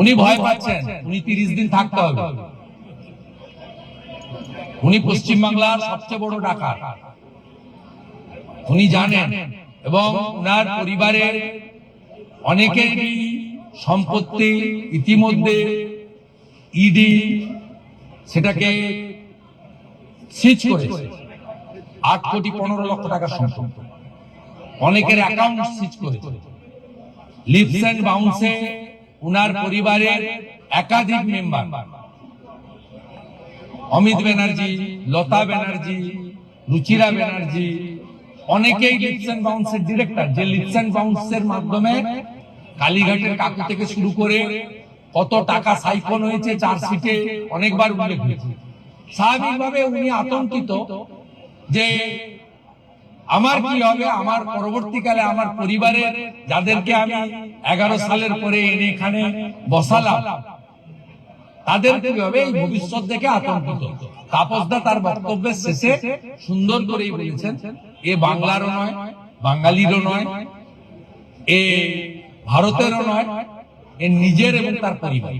উনি ভয় পাচ্ছেন, উনি 30 দিন থাকতে হবে। উনি পশ্চিমবাংলার সবচেয়ে বড় ডাকাত, উনি জানেন, এবং উনার পরিবারের অনেকেরই সম্পত্তি ইতিমধ্যে ইডি সেটাকে সিজ করেছে। 8 কোটি 15 লক্ষ টাকা সম্পত্তি, অনেকের অ্যাকাউন্ট সিজ করেছে। লিপস এন্ড বাউন্সে উনার পরিবারের একাধিক মেম্বার, অমিত ব্যানার্জি, লতা ব্যানার্জি, রুচিরা ব্যানার্জি, অনেকেই লিপস এন্ড বাউন্সের ডিরেক্টর, যে লিপস এন্ড বাউন্সের মাধ্যমে কালীঘাটের কাকু থেকে শুরু করে কত টাকা সাইফন হয়েছে চার্জশিটে অনেকবার উল্লেখ হয়েছে। স্বাভাবিকভাবে উনি আতঙ্কিত যে আমার কি হবে, আমার পরবর্তীকালে আমার পরিবারের যাদেরকে আমি 11 সালের পরে এনে এখানে বসালাম তাদের কি হবে, এই ভবিষ্যৎ দেখে আতঙ্কিত। তাপসদা তার বক্তব্যের শেষে সুন্দর করেই বলেছেন, এ বাংলারও নয়, বাঙালিরও নয়, এ ভারতেরও নয়, এ নিজের এবং তার পরিবার।